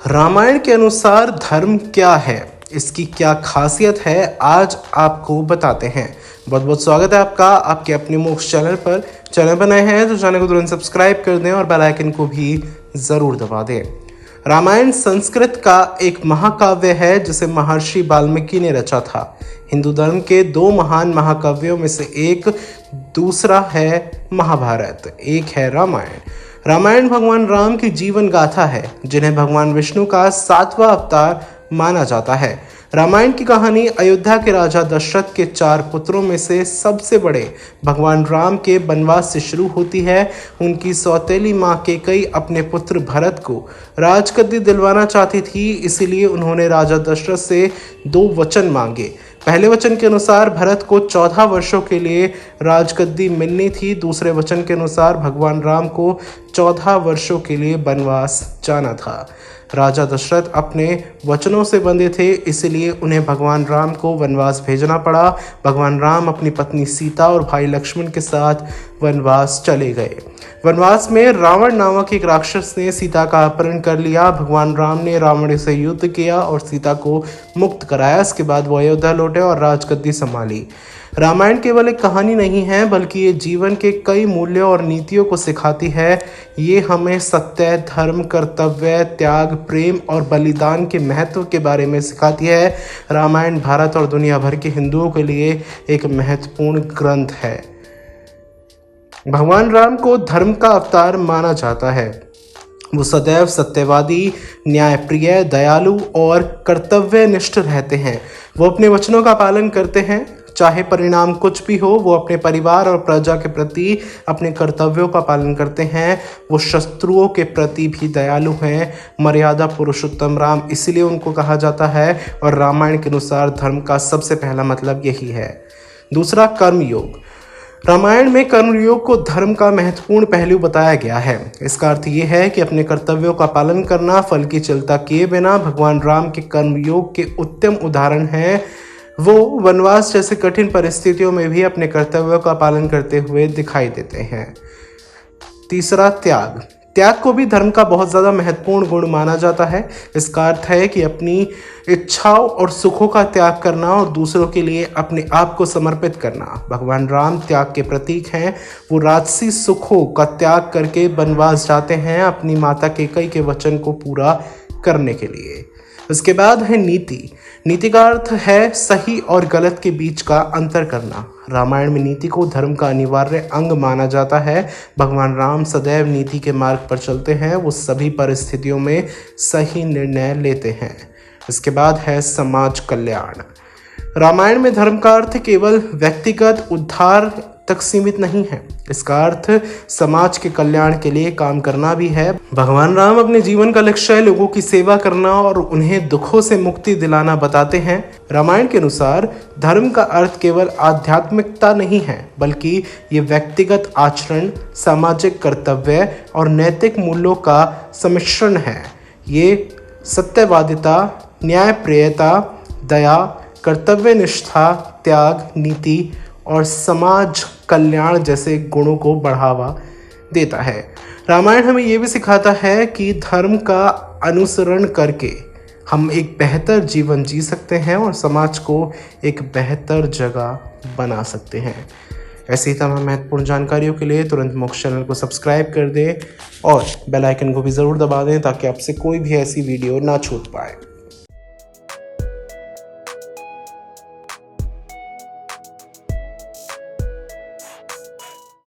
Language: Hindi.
रामायण के अनुसार धर्म क्या है, इसकी क्या खासियत है, आज आपको बताते हैं। बहुत बहुत स्वागत है आपका आपके अपने मोक्ष चैनल पर। चैनल बनाए हैं तो चैनल को तुरंत सब्सक्राइब कर दें और बेल आइकन को भी ज़रूर दबा दें। रामायण संस्कृत का एक महाकाव्य है जिसे महर्षि वाल्मीकि ने रचा था। हिंदू धर्म के दो महान महाकाव्यों में से एक, दूसरा है महाभारत, एक है रामायण। रामायण भगवान राम की जीवन गाथा है, जिन्हें भगवान विष्णु का 7वां अवतार माना जाता है। रामायण की कहानी अयोध्या के राजा दशरथ के 4 पुत्रों में से सबसे बड़े भगवान राम के वनवास से शुरू होती है। उनकी सौतेली माँ कैकेयी अपने पुत्र भरत को राजगद्दी दिलवाना चाहती थी, इसीलिए उन्होंने राजा दशरथ से 2 वचन मांगे। पहले वचन के अनुसार भरत को 14 वर्षों के लिए राजगद्दी मिलनी थी। दूसरे वचन के अनुसार भगवान राम को 14 वर्षों के लिए वनवास जाना था। राजा दशरथ अपने वचनों से बंधे थे, इसलिए उन्हें भगवान राम को वनवास भेजना पड़ा। भगवान राम अपनी पत्नी सीता और भाई लक्ष्मण के साथ वनवास चले गए। वनवास में रावण नामक एक राक्षस ने सीता का अपहरण कर लिया। भगवान राम ने रावण से युद्ध किया और सीता को मुक्त कराया। इसके बाद वो अयोध्या लौटे और राजगद्दी संभाली। रामायण केवल एक कहानी नहीं है, बल्कि ये जीवन के कई मूल्यों और नीतियों को सिखाती है। ये हमें सत्य, धर्म, कर्तव्य, त्याग, प्रेम और बलिदान के महत्व के बारे में सिखाती है। रामायण भारत और दुनिया भर के हिंदुओं के लिए एक महत्वपूर्ण ग्रंथ है। भगवान राम को धर्म का अवतार माना जाता है। वो सदैव सत्यवादी, न्यायप्रिय, दयालु और कर्तव्यनिष्ठ रहते हैं। वो अपने वचनों का पालन करते हैं, चाहे परिणाम कुछ भी हो। वो अपने परिवार और प्रजा के प्रति अपने कर्तव्यों का पालन करते हैं। वो शत्रुओं के प्रति भी दयालु हैं। मर्यादा पुरुषोत्तम राम इसलिए उनको कहा जाता है। और रामायण के अनुसार धर्म का सबसे पहला मतलब यही है। दूसरा, कर्मयोग। रामायण में कर्मयोग को धर्म का महत्वपूर्ण पहलू बताया गया है। इसका अर्थ ये है कि अपने कर्तव्यों का पालन करना, फल की चिंता किए बिना। भगवान राम के कर्मयोग के उत्तम उदाहरण हैं। वो वनवास जैसे कठिन परिस्थितियों में भी अपने कर्तव्यों का पालन करते हुए दिखाई देते हैं। तीसरा, त्याग। त्याग को भी धर्म का बहुत ज़्यादा महत्वपूर्ण गुण माना जाता है। इसका अर्थ है कि अपनी इच्छाओं और सुखों का त्याग करना और दूसरों के लिए अपने आप को समर्पित करना। भगवान राम त्याग के प्रतीक हैं। वो राजसी सुखों का त्याग करके वनवास जाते हैं, अपनी माता कैकेयी के वचन को पूरा करने के लिए। उसके बाद है नीति। नीति का अर्थ है सही और गलत के बीच का अंतर करना। रामायण में नीति को धर्म का अनिवार्य अंग माना जाता है। भगवान राम सदैव नीति के मार्ग पर चलते हैं। वो सभी परिस्थितियों में सही निर्णय लेते हैं। इसके बाद है समाज कल्याण। रामायण में धर्म का अर्थ केवल व्यक्तिगत उद्धार तक सीमित नहीं है। इसका अर्थ समाज के कल्याण के लिए काम करना भी है। भगवान राम अपने जीवन का लक्ष्य लोगों की सेवा करना और उन्हें दुखों से मुक्ति दिलाना बताते हैं। रामायण के अनुसार धर्म का अर्थ केवल आध्यात्मिकता नहीं है, बल्कि ये व्यक्तिगत आचरण, सामाजिक कर्तव्य और नैतिक मूल्यों का सम्मिश्रण है। ये सत्यवादिता, न्यायप्रियता, दया, कर्तव्यनिष्ठा, त्याग, नीति और समाज कल्याण जैसे गुणों को बढ़ावा देता है। रामायण हमें ये भी सिखाता है कि धर्म का अनुसरण करके हम एक बेहतर जीवन जी सकते हैं और समाज को एक बेहतर जगह बना सकते हैं। ऐसी ही तमाम महत्वपूर्ण जानकारियों के लिए तुरंत मोक्ष चैनल को सब्सक्राइब कर दें और बेल आइकन को भी ज़रूर दबा दें, ताकि आपसे कोई भी ऐसी वीडियो ना छूट पाए।